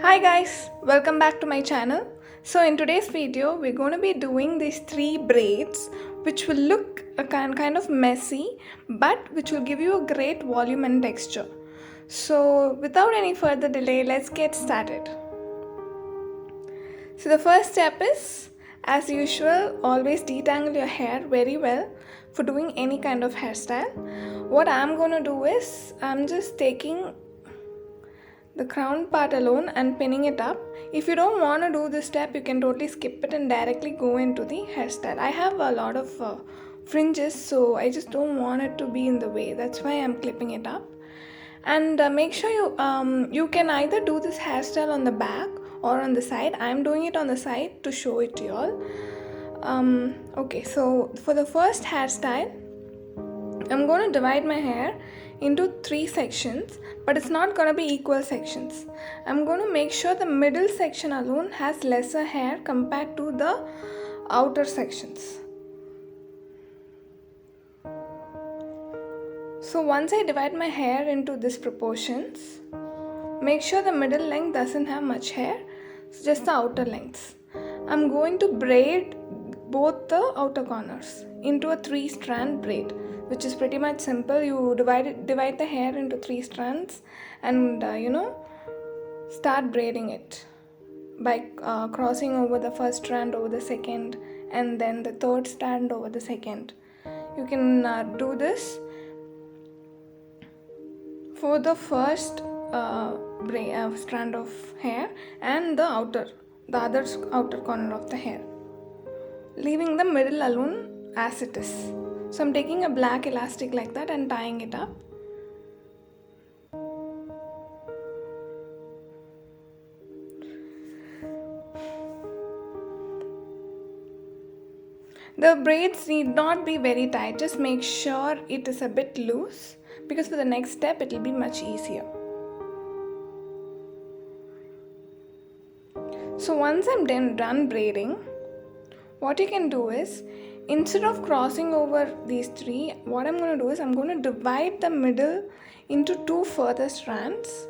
Hi guys, welcome back to my channel. So in today's video, we're going to be doing these three braids which will look a kind of messy but which will give you a great volume and texture. So without any further delay, let's get started. So the first step is, as usual, always detangle your hair very well for doing any kind of hairstyle. What I'm going to do is, I'm just taking the crown part alone and pinning it up. If you don't want to do this step, you can totally skip it and directly go into the hairstyle. I have a lot of fringes, so I just don't want it to be in the way. That's why I'm clipping it up. And make sure you can either do this hairstyle on the back or on the side. I'm doing it on the side to show it to you all. Okay, so for the first hairstyle, I'm going to divide my hair into three sections, but it's not going to be equal sections. I'm going to make sure the middle section alone has lesser hair compared to the outer sections. So once I divide my hair into these proportions, make sure the middle length doesn't have much hair, it's just the outer lengths. I'm going to braid both the outer corners into a 3-strand braid, which is pretty much simple. You divide the hair into 3 strands and start braiding it by crossing over the first strand over the second and then the third strand over the second. You can do this for the first strand of hair and the other outer corner of the hair, leaving the middle alone as it is. So I'm taking a black elastic like that and tying it up. The braids need not be very tight, just make sure it is a bit loose, because for the next step it will be much easier. So once I'm done braiding, what you can do is, instead of crossing over these three, what I'm going to do is I'm going to divide the middle into 2 further strands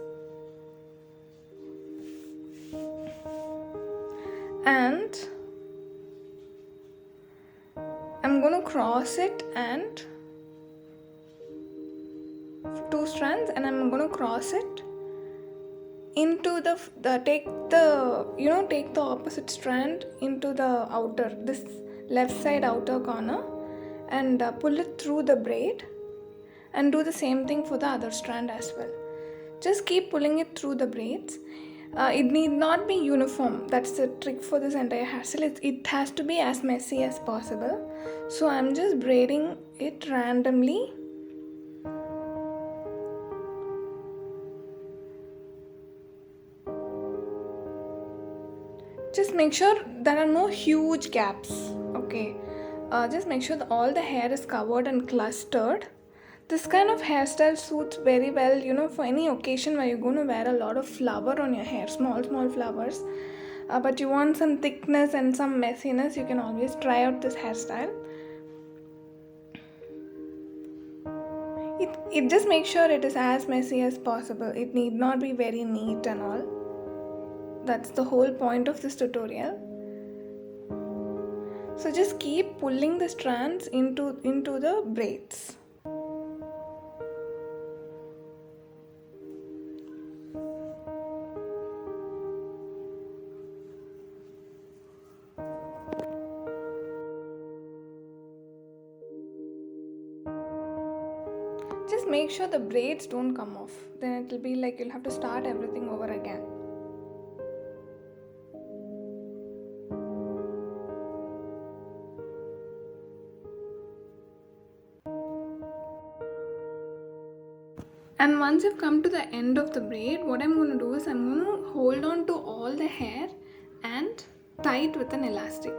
and I'm going to cross it and 2 strands, and I'm going to cross it into take the opposite strand into the this left side outer corner and pull it through the braid, and do the same thing for the other strand as well. Just keep pulling it through the braids. It need not be uniform. That's the trick for this entire hairstyle. It has to be as messy as possible. So I'm just braiding it randomly. Just make sure there are no huge gaps. Okay, just make sure that all the hair is covered and clustered. This kind of hairstyle suits very well, for any occasion where you're going to wear a lot of flower on your hair, small flowers. But you want some thickness and some messiness, you can always try out this hairstyle. It just makes sure it is as messy as possible. It need not be very neat and all. That's the whole point of this tutorial. So just keep pulling the strands into the braids. Just make sure the braids don't come off. Then it will be like you'll have to start everything over again. And once you've come to the end of the braid, what I'm going to do is I'm going to hold on to all the hair and tie it with an elastic.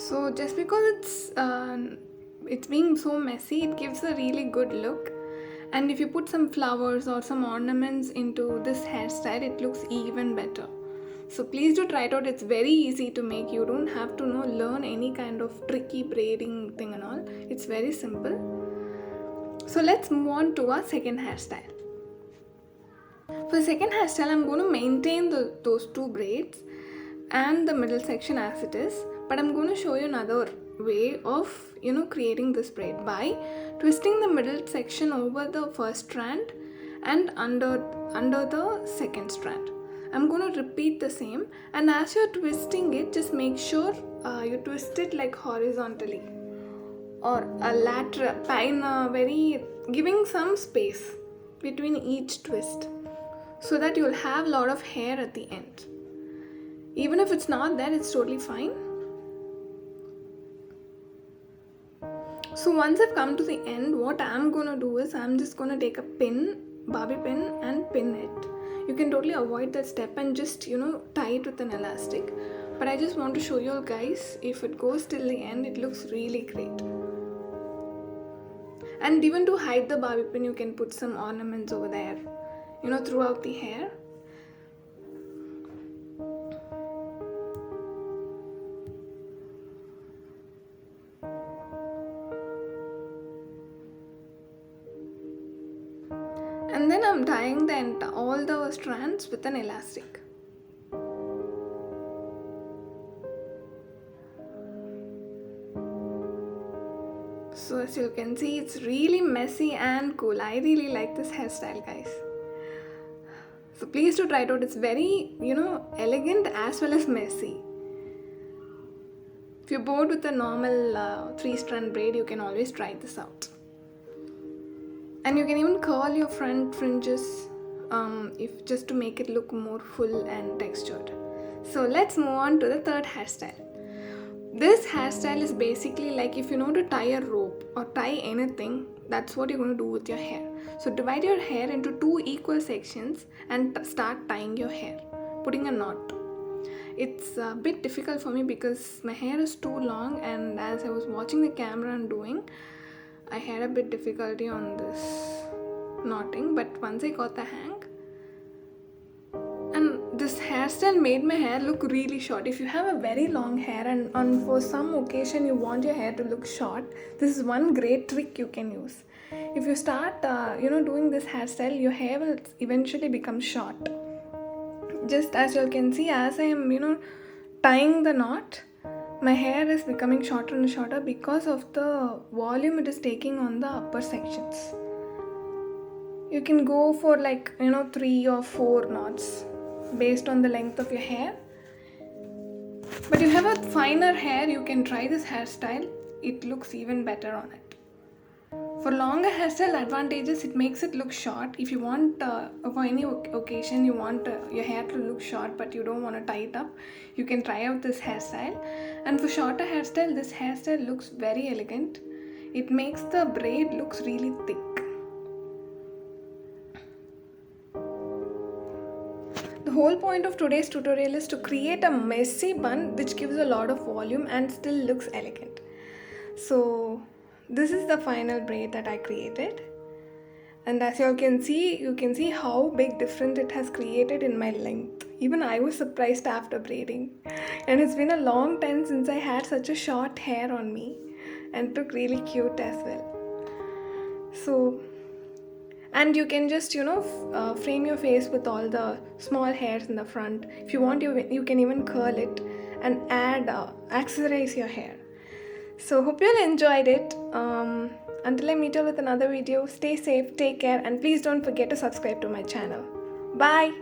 So just because it's being so messy, it gives a really good look. And if you put some flowers or some ornaments into this hairstyle, it looks even better. So please do try it out. It's very easy to make. You don't have to learn any kind of tricky braiding thing and all. It's very simple. So let's move on to our second hairstyle. For the second hairstyle, I'm going to maintain those two braids and the middle section as it is, but I'm going to show you another way of creating this braid by twisting the middle section over the first strand and under the second strand. I'm going to repeat the same, and as you're twisting it, just make sure you twist it like horizontally or a lateral, giving some space between each twist, so that you'll have a lot of hair at the end. Even if it's not there, it's totally fine. So once I've come to the end, what I'm going to do is I'm just going to take a bobby pin and pin it. You can totally avoid that step and just tie it with an elastic, but I just want to show you guys, if it goes till the end, it looks really great. And even to hide the bobby pin, you can put some ornaments over there throughout the hair. And then I'm tying all the strands with an elastic. So as you can see, it's really messy and cool. I really like this hairstyle, guys. So please do try it out. It's very, elegant as well as messy. If you're bored with the normal 3-strand braid, you can always try this out. And you can even curl your front fringes if just to make it look more full and textured. So let's move on to the third hairstyle. This hairstyle is basically like if you know to tie a rope or tie anything, that's what you're going to do with your hair. So divide your hair into 2 equal sections and start tying your hair, putting a knot. It's a bit difficult for me because my hair is too long, and as I was watching the camera and doing, I had a bit difficulty on this knotting, but once I got the hang, and this hairstyle made my hair look really short. If you have a very long hair and for some occasion you want your hair to look short, this is one great trick you can use. If you start doing this hairstyle, your hair will eventually become short. Just as you can see, as I am tying the knot, my hair is becoming shorter and shorter because of the volume it is taking on the upper sections. You can go for 3 or 4 knots based on the length of your hair. But if you have a finer hair, you can try this hairstyle. It looks even better on it. For longer hairstyle advantages, it makes it look short. If you want, for any occasion, you want your hair to look short but you don't want to tie it up, you can try out this hairstyle. And for shorter hairstyle, this hairstyle looks very elegant. It makes the braid looks really thick. The whole point of today's tutorial is to create a messy bun which gives a lot of volume and still looks elegant. So this is the final braid that I created, and as you can see how big difference it has created in my length. Even I was surprised after braiding, and it's been a long time since I had such a short hair on me, and it looked really cute as well. So, and you can just frame your face with all the small hairs in the front. If you want, you can even curl it and add accessorize your hair. So hope you all enjoyed it. Until I meet you with another video, stay safe, take care, and please don't forget to subscribe to my channel. Bye.